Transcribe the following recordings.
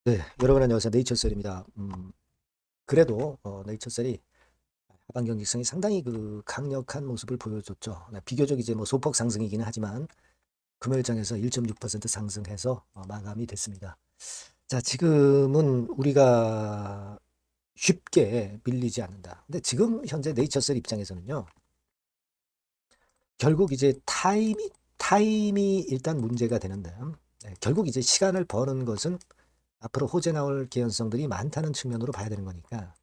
네, 여러분 안녕하세요. 네이처셀입니다. 그래도 네이처셀이 하반 경직성이 상당히 강력한 모습을 보여줬죠. 네, 비교적 이제 뭐 소폭 상승이기는 하지만 금요일장에서 1.6% 상승해서 마감이 됐습니다. 자, 지금은 우리가 쉽게 밀리지 않는다. 근데 지금 현재 네이처셀 입장에서는요. 결국 이제 타임이 일단 문제가 되는데, 네, 결국 이제 시간을 버는 것은 앞으로 호재 나올 개연성들이 많다는 측면으로 봐야 되는 거니까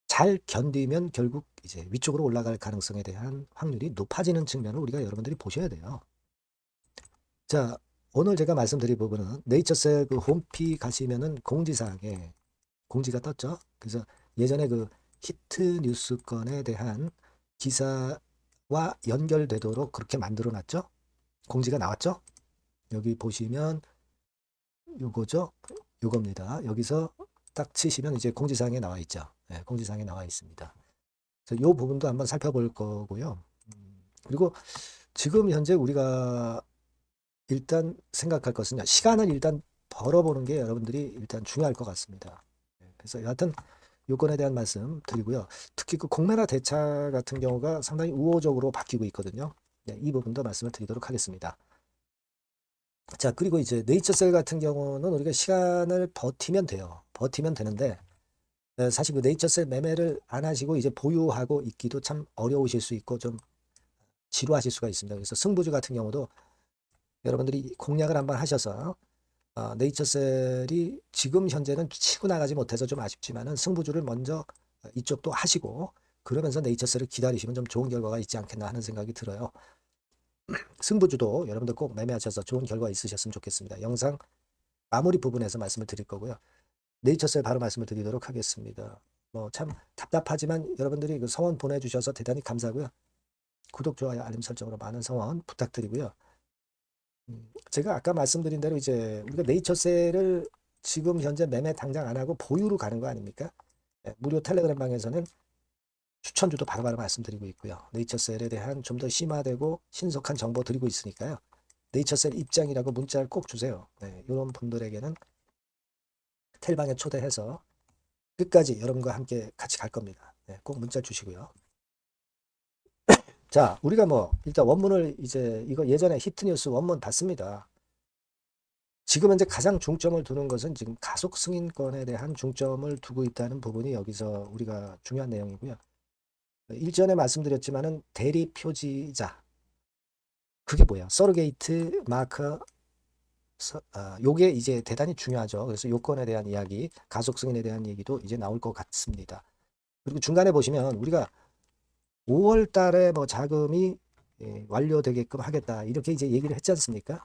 잘 견디면 결국 이제 위쪽으로 올라갈 가능성에 대한 확률이 높아지는 측면을 우리가 여러분들이 보셔야 돼요. 자, 오늘 제가 말씀드릴 부분은 네이처셀 그 홈피 가시면은 공지사항에 공지가 떴죠. 그래서 예전에 그 히트 뉴스건에 대한 기사와 연결되도록 그렇게 만들어 놨죠. 공지가 나왔죠. 여기 보시면 요거죠. 요겁니다. 여기서 딱 치시면 이제 공지사항에 나와 있죠. 네, 공지사항에 나와 있습니다. 그래서 요 부분도 한번 살펴볼 거고요. 그리고 지금 현재 우리가 일단 생각할 것은 시간을 일단 벌어보는 게 여러분들이 일단 중요할 것 같습니다. 네, 그래서 여하튼 요건에 대한 말씀 드리고요. 특히 그 공매나 대차 같은 경우가 상당히 우호적으로 바뀌고 있거든요. 네, 이 부분도 말씀을 드리도록 하겠습니다. 자, 그리고 이제 네이처셀 같은 경우는 우리가 시간을 버티면 돼요. 버티면 되는데 사실 그 네이처셀 매매를 안 하시고 이제 보유하고 있기도 참 어려우실 수 있고 좀 지루하실 수가 있습니다. 그래서 승부주 같은 경우도 여러분들이 공략을 한번 하셔서 네이처셀이 지금 현재는 치고 나가지 못해서 좀 아쉽지만은 승부주를 먼저 이쪽도 하시고 그러면서 네이처셀을 기다리시면 좀 좋은 결과가 있지 않겠나 하는 생각이 들어요. 승부주도 여러분들 꼭 매매하셔서 좋은 결과 있으셨으면 좋겠습니다. 영상 마무리 부분에서 말씀을 드릴 거고요. 네이처셀 바로 말씀을 드리도록 하겠습니다. 뭐 참 답답하지만 여러분들이 그 성원 보내주셔서 대단히 감사하고요. 구독, 좋아요, 알림 설정으로 많은 성원 부탁드리고요. 제가 아까 말씀드린 대로 이제 우리가 네이처셀을 지금 현재 매매 당장 안 하고 보유로 가는 거 아닙니까? 네, 무료 텔레그램 방에서는 추천주도 바로바로 말씀드리고 있고요. 네이처셀에 대한 좀 더 심화되고 신속한 정보 드리고 있으니까요. 네이처셀 입장이라고 문자를 꼭 주세요. 네, 이런 분들에게는 텔방에 초대해서 끝까지 여러분과 함께 같이 갈 겁니다. 네, 꼭 문자 주시고요. 자, 우리가 뭐 일단 원문을 이제 이거 예전에 히트뉴스 원문 봤습니다. 지금 현재 가장 중점을 두는 것은 지금 가속 승인권에 대한 중점을 두고 있다는 부분이 여기서 우리가 중요한 내용이고요. 일전에 말씀드렸지만은 대리 표지자 그게 뭐야? 서로게이트 마커 요게 이제 대단히 중요하죠. 그래서 요건에 대한 이야기, 가속 승인에 대한 얘기도 이제 나올 것 같습니다. 그리고 중간에 보시면 우리가 5월 달에 뭐 자금이 완료되게끔 하겠다 이렇게 이제 얘기를 했지 않습니까?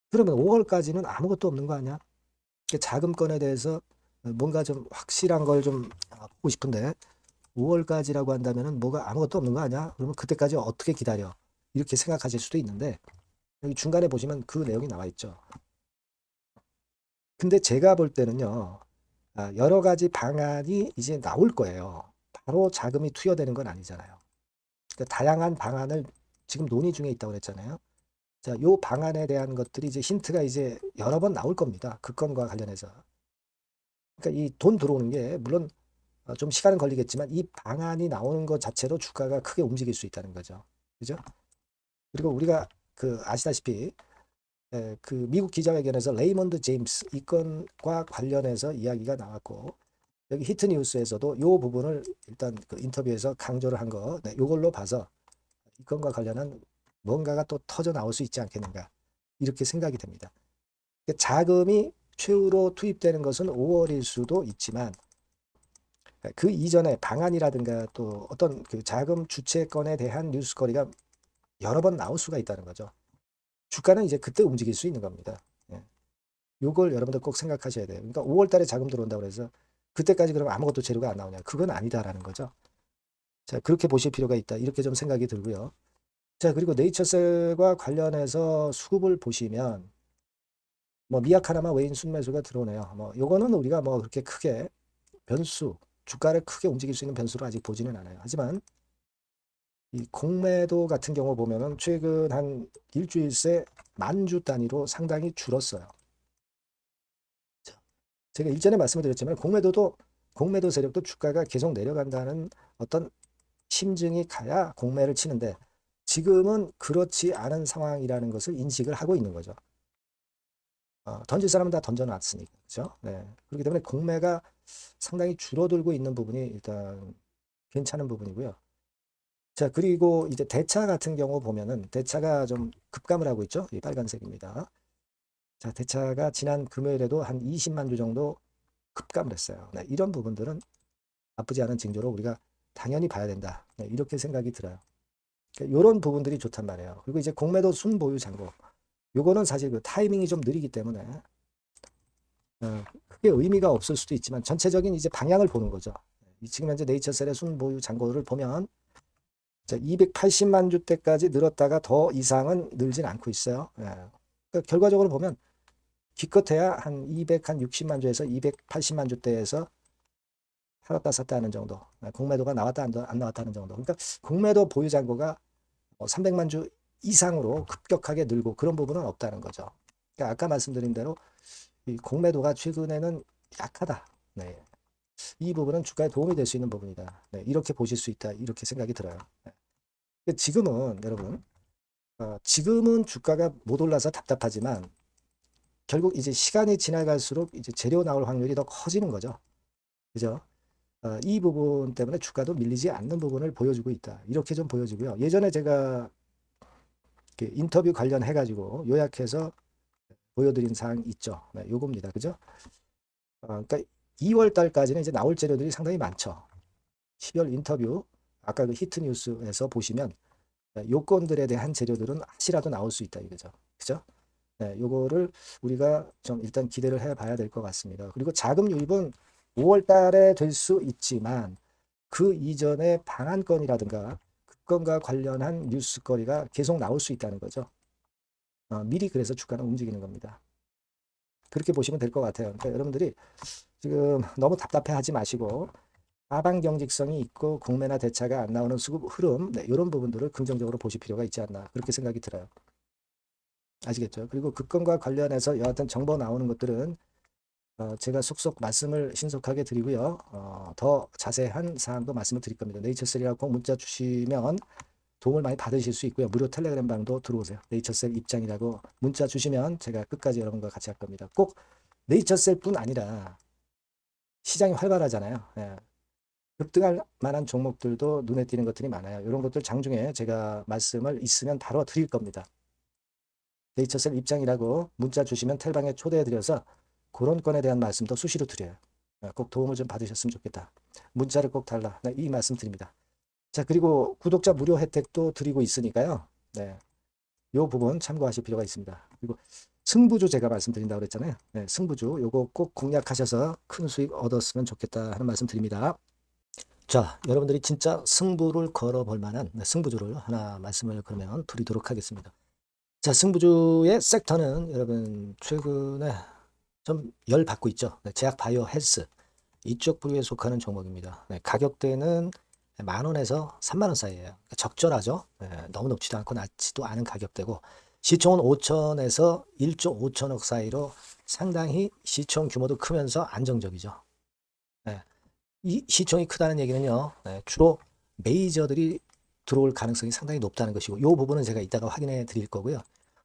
그러면 5월까지는 아무것도 없는 거 아니야? 자금권에 대해서 뭔가 좀 확실한 걸 좀 보고 싶은데 5월까지라고 한다면은 뭐가 아무것도 없는 거 아니야? 그러면 그때까지 어떻게 기다려? 이렇게 생각하실 수도 있는데 여기 중간에 보시면 그 내용이 나와 있죠. 근데 제가 볼 때는요. 여러 가지 방안이 이제 나올 거예요. 바로 자금이 투여되는 건 아니잖아요. 그러니까 다양한 방안을 지금 논의 중에 있다고 그랬잖아요. 자, 요 방안에 대한 것들이 이제 힌트가 이제 여러 번 나올 겁니다. 그 건과 관련해서. 그러니까 이 돈 들어오는 게 물론 좀 시간은 걸리겠지만 이 방안이 나오는 것 자체로 주가가 크게 움직일 수 있다는 거죠. 그죠? 그리고 우리가 그 아시다시피 그 미국 기자회견에서 레이먼드 제임스 이 건과 관련해서 이야기가 나왔고 여기 히트 뉴스에서도 이 부분을 일단 그 인터뷰에서 강조를 한 거, 네, 이걸로 봐서 이 건과 관련한 뭔가가 또 터져 나올 수 있지 않겠는가 이렇게 생각이 됩니다. 그러니까 자금이 최후로 투입되는 것은 5월일 수도 있지만 그 이전에 방안이라든가 또 어떤 그 자금 주체권에 대한 뉴스거리가 여러 번 나올 수가 있다는 거죠. 주가는 이제 그때 움직일 수 있는 겁니다. 예. 요걸 여러분들 꼭 생각하셔야 돼요. 그러니까 5월 달에 자금 들어온다고 해서 그때까지 그러면 아무것도 재료가 안 나오냐. 그건 아니다라는 거죠. 자, 그렇게 보실 필요가 있다. 이렇게 좀 생각이 들고요. 자, 그리고 네이처셀과 관련해서 수급을 보시면 뭐 미약하나마 외인 순매수가 들어오네요. 뭐 요거는 우리가 뭐 그렇게 크게 변수, 주가를 크게 움직일 수 있는 변수로 아직 보지는 않아요. 하지만 이 공매도 같은 경우 보면은 최근 한 일주일 새 만주 단위로 상당히 줄었어요. 제가 일전에 말씀을 드렸지만 공매도 세력도 주가가 계속 내려간다는 어떤 심증이 가야 공매를 치는데 지금은 그렇지 않은 상황이라는 것을 인식을 하고 있는 거죠. 던질 사람은 다 던져놨으니까. 그죠? 네. 그렇기 때문에 공매가 상당히 줄어들고 있는 부분이 일단 괜찮은 부분이고요. 자, 그리고 이제 대차 같은 경우 보면은 대차가 좀 급감을 하고 있죠. 이 빨간색입니다. 자, 대차가 지난 금요일에도 한 20만 주 정도 급감을 했어요. 네, 이런 부분들은 나쁘지 않은 징조로 우리가 당연히 봐야 된다. 네, 이렇게 생각이 들어요. 이런 부분들이 좋단 말이에요. 그리고 이제 공매도 순보유 잔고. 요거는 사실 그 타이밍이 좀 느리기 때문에 크게 의미가 없을 수도 있지만 전체적인 이제 방향을 보는 거죠. 지금 현재 네이처셀의 순보유 잔고를 보면 280만 주대까지 늘었다가 더 이상은 늘진 않고 있어요. 그러니까 결과적으로 보면 기껏해야 한 260만 주에서 280만 주대에서 팔았다 샀다 하는 정도. 공매도가 나왔다 안 나왔다 하는 정도. 그러니까 공매도 보유 잔고가 300만 주 이상으로 급격하게 늘고 그런 부분은 없다는 거죠. 그러니까 아까 말씀드린 대로 이 공매도가 최근에는 약하다. 네. 이 부분은 주가에 도움이 될 수 있는 부분이다. 네. 이렇게 보실 수 있다. 이렇게 생각이 들어요. 네. 지금은 여러분, 지금은 주가가 못 올라서 답답하지만 결국 이제 시간이 지나갈수록 이제 재료 나올 확률이 더 커지는 거죠. 그죠? 이 부분 때문에 주가도 밀리지 않는 부분을 보여주고 있다. 이렇게 좀 보여지고요. 예전에 제가 인터뷰 관련해가지고 요약해서 보여드린 사항 있죠. 네, 요겁니다. 그죠? 그러니까 2월 달까지는 이제 나올 재료들이 상당히 많죠. 12월 인터뷰, 아까 그 히트 뉴스에서 보시면 요건들에 대한 재료들은 혹시라도 나올 수 있다 이거죠. 그죠? 네, 요거를 우리가 좀 일단 기대를 해봐야 될 것 같습니다. 그리고 자금 유입은 5월 달에 될 수 있지만 그 이전에 방한건이라든가 그건과 관련한 뉴스거리가 계속 나올 수 있다는 거죠. 미리 그래서 주가는 움직이는 겁니다. 그렇게 보시면 될 것 같아요. 그러니까 여러분들이 지금 너무 답답해하지 마시고 하방 경직성이 있고 공매나 대차가 안 나오는 수급 흐름, 네, 이런 부분들을 긍정적으로 보실 필요가 있지 않나 그렇게 생각이 들어요. 아시겠죠? 그리고 그건과 관련해서 여하튼 정보 나오는 것들은 제가 속속 말씀을 신속하게 드리고요. 더 자세한 사항도 말씀을 드릴 겁니다. 네이처셀이라고 꼭 문자 주시면 도움을 많이 받으실 수 있고요. 무료 텔레그램 방도 들어오세요. 네이처셀 입장이라고 문자 주시면 제가 끝까지 여러분과 같이 할 겁니다. 꼭 네이처셀뿐 아니라 시장이 활발하잖아요. 예. 급등할 만한 종목들도 눈에 띄는 것들이 많아요. 이런 것들 장중에 제가 말씀을 있으면 바로 드릴 겁니다. 네이처셀 입장이라고 문자 주시면 텔방에 초대해드려서 그런 건에 대한 말씀도 수시로 드려요. 꼭 도움을 좀 받으셨으면 좋겠다. 문자를 꼭 달라. 네, 이 말씀 드립니다. 자, 그리고 구독자 무료 혜택도 드리고 있으니까요. 네, 이 부분 참고하실 필요가 있습니다. 그리고 승부주 제가 말씀드린다고 그랬잖아요. 네, 승부주 요거 꼭 공략하셔서 큰 수익 얻었으면 좋겠다 하는 말씀 드립니다. 자, 여러분들이 진짜 승부를 걸어볼 만한 승부주를 하나 말씀을 그러면 드리도록 하겠습니다. 자, 승부주의 섹터는 여러분 최근에 좀 열 받고 있죠. 네, 제약 바이오 헬스 이쪽 부류에 속하는 종목입니다. 네, 가격대는 10,000원에서 30,000원 사이에요. 그러니까 적절하죠. 네, 너무 높지도 않고 낮지도 않은 가격대고 시총은 5천에서 1조 5천억 사이로 상당히 시총 규모도 크면서 안정적이죠. 네, 이 시총이 크다는 얘기는요. 네, 주로 메이저들이 들어올 가능성이 상당히 높다는 것이고 이 부분은 제가 이따가 확인해 드릴 거고요.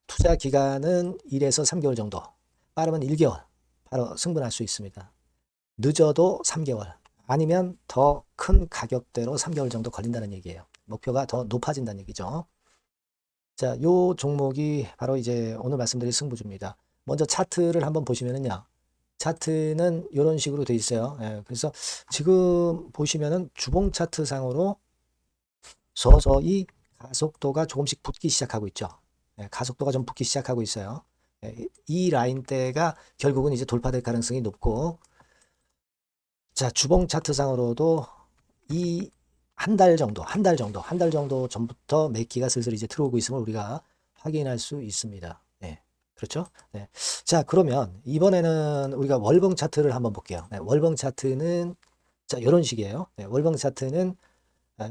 투자 기간은 1에서 3개월 정도, 빠르면 1개월 바로 승분할 수 있습니다. 늦어도 3개월 아니면 더 큰 가격대로 3개월 정도 걸린다는 얘기예요. 목표가 더 높아진다는 얘기죠. 자, 요 종목이 바로 이제 오늘 말씀드릴 승부주입니다. 먼저 차트를 한번 보시면은요. 차트는 이런 식으로 돼 있어요. 예, 그래서 지금 보시면은 주봉 차트 상으로 서서히 가속도가 조금씩 붙기 시작하고 있죠. 예, 가속도가 좀 붙기 시작하고 있어요. 예, 이 라인대가 결국은 이제 돌파될 가능성이 높고 자, 주봉 차트상으로도 이 한 달 정도 전부터 매기가 슬슬 이제 들어오고 있음을 우리가 확인할 수 있습니다. 네, 그렇죠? 네. 자, 그러면 이번에는 우리가 월봉 차트를 한번 볼게요. 네, 월봉 차트는 자, 이런 식이에요. 네, 월봉 차트는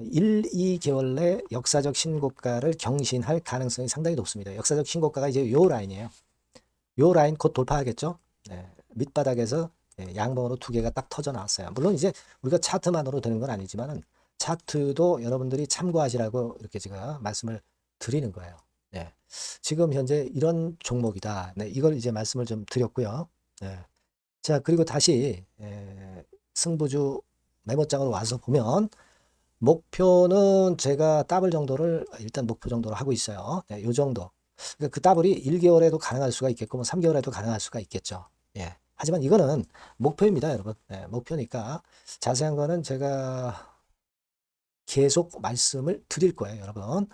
1, 2개월 내 역사적 신고가를 경신할 가능성이 상당히 높습니다. 역사적 신고가가 이제 요 라인이에요. 요 라인 곧 돌파하겠죠? 네, 밑바닥에서 양봉으로 두 개가 딱 터져 나왔어요. 물론 이제 우리가 차트만으로 되는 건 아니지만은 차트도 여러분들이 참고하시라고 이렇게 제가 말씀을 드리는 거예요. 네. 지금 현재 이런 종목이다. 네, 이걸 이제 말씀을 좀 드렸고요. 네. 자, 그리고 다시 승부주 메모장으로 와서 보면 목표는 제가 더블 정도를 일단 목표 정도로 하고 있어요. 네, 요 정도. 그러니까 그 더블이 1개월에도 가능할 수가 있겠고 뭐 3개월에도 가능할 수가 있겠죠. 예. 하지만 이거는 목표입니다, 여러분. 네, 목표니까 자세한 거는 제가 계속 말씀을 드릴 거예요, 여러분.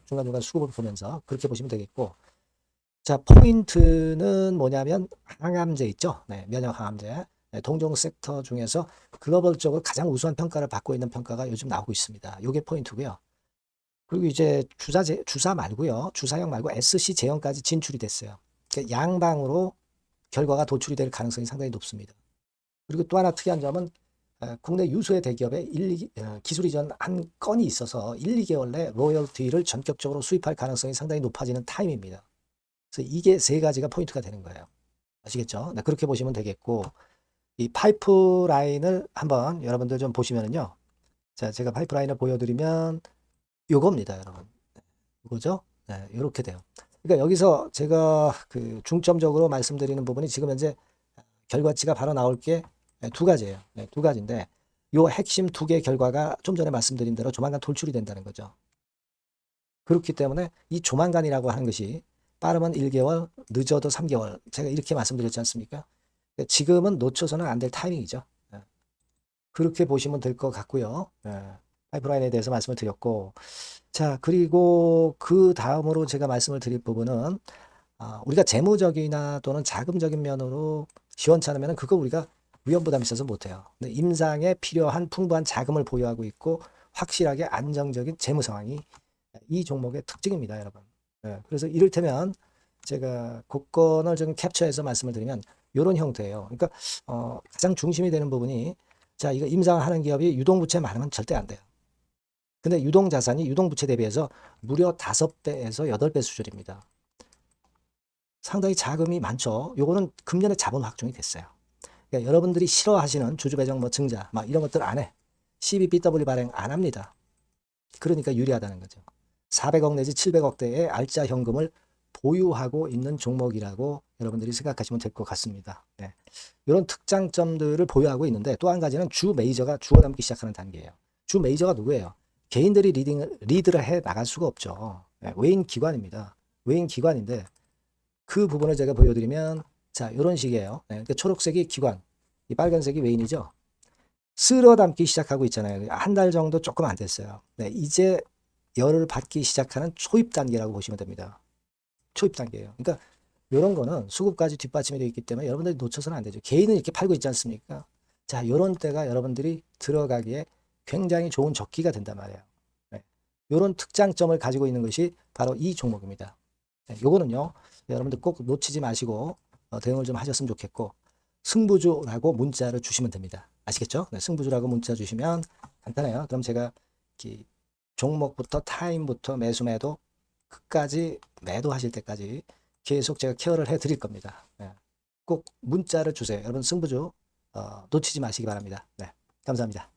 중간중간 수급을 보면서 그렇게 보시면 되겠고. 자, 포인트는 뭐냐면 항암제 있죠. 네, 면역 항암제. 네, 동종 섹터 중에서 글로벌적으로 가장 우수한 평가를 받고 있는 평가가 요즘 나오고 있습니다. 요게 포인트고요. 그리고 이제 주사 말고요. 주사형 말고 SC 제형까지 진출이 됐어요. 그러니까 양방으로 결과가 도출이 될 가능성이 상당히 높습니다. 그리고 또 하나 특이한 점은 국내 유수의 대기업에 기술 이전 한 건이 있어서 1, 2개월 내 로열티를 전격적으로 수입할 가능성이 상당히 높아지는 타임입니다. 그래서 이게 세 가지가 포인트가 되는 거예요. 아시겠죠? 네, 그렇게 보시면 되겠고 이 파이프라인을 한번 여러분들 좀 보시면은요. 자, 제가 파이프라인을 보여드리면 요겁니다, 여러분. 이거죠? 네, 이렇게 돼요. 그러니까 여기서 제가 그 중점적으로 말씀드리는 부분이 지금 현재 결과치가 바로 나올 게 두 가지예요. 네, 두 가지인데 요 핵심 두 개 결과가 좀 전에 말씀드린 대로 조만간 돌출이 된다는 거죠. 그렇기 때문에 이 조만간이라고 하는 것이 빠르면 1개월, 늦어도 3개월. 제가 이렇게 말씀드렸지 않습니까? 지금은 놓쳐서는 안 될 타이밍이죠. 네. 그렇게 보시면 될 것 같고요. 네. 파이프라인에 대해서 말씀을 드렸고 자, 그리고 그 다음으로 제가 말씀을 드릴 부분은 우리가 재무적이나 또는 자금적인 면으로 시원찮으면 그거 우리가 위험부담이 있어서 못해요. 근데 임상에 필요한 풍부한 자금을 보유하고 있고 확실하게 안정적인 재무 상황이 이 종목의 특징입니다, 여러분. 네, 그래서 이를테면 제가 곡선을 좀 캡처해서 말씀을 드리면 이런 형태예요. 그러니까 가장 중심이 되는 부분이 자, 이거 임상하는 기업이 유동부채 많으면 절대 안 돼요. 근데 유동자산이 유동부채 대비해서 무려 5배에서 8배 수준입니다. 상당히 자금이 많죠. 요거는 금년에 자본 확정이 됐어요. 그러니까 여러분들이 싫어하시는 주주배정 뭐 증자 막 이런 것들 안 해. CBBW 발행 안 합니다. 그러니까 유리하다는 거죠. 400억 내지 700억대의 알짜 현금을 보유하고 있는 종목이라고 여러분들이 생각하시면 될 것 같습니다. 네. 이런 특장점들을 보유하고 있는데 또 한 가지는 주 메이저가 죽어남기 시작하는 단계예요. 주 메이저가 누구예요? 개인들이 리드를 해 나갈 수가 없죠. 네. 외인 기관입니다. 외인 기관인데 그 부분을 제가 보여드리면 자 이런 식이에요. 네. 그러니까 초록색이 기관, 이 빨간색이 외인이죠. 쓸어 담기 시작하고 있잖아요. 한 달 정도 조금 안 됐어요. 네. 이제 열을 받기 시작하는 초입 단계라고 보시면 됩니다. 초입 단계예요. 그러니까 이런 거는 수급까지 뒷받침이 되어 있기 때문에 여러분들이 놓쳐서는 안 되죠. 개인은 이렇게 팔고 있지 않습니까? 자, 이런 때가 여러분들이 들어가기에 굉장히 좋은 적기가 된단 말이에요. 네. 이런 특장점을 가지고 있는 것이 바로 이 종목입니다. 네, 요거는요, 여러분들 꼭 놓치지 마시고 대응을 좀 하셨으면 좋겠고 승부주라고 문자를 주시면 됩니다. 아시겠죠? 네, 승부주라고 문자 주시면 간단해요. 그럼 제가 종목부터 타임부터 매수 매도 끝까지 매도하실 때까지 계속 제가 케어를 해 드릴 겁니다. 네. 꼭 문자를 주세요. 여러분 승부주 놓치지 마시기 바랍니다. 네. 감사합니다.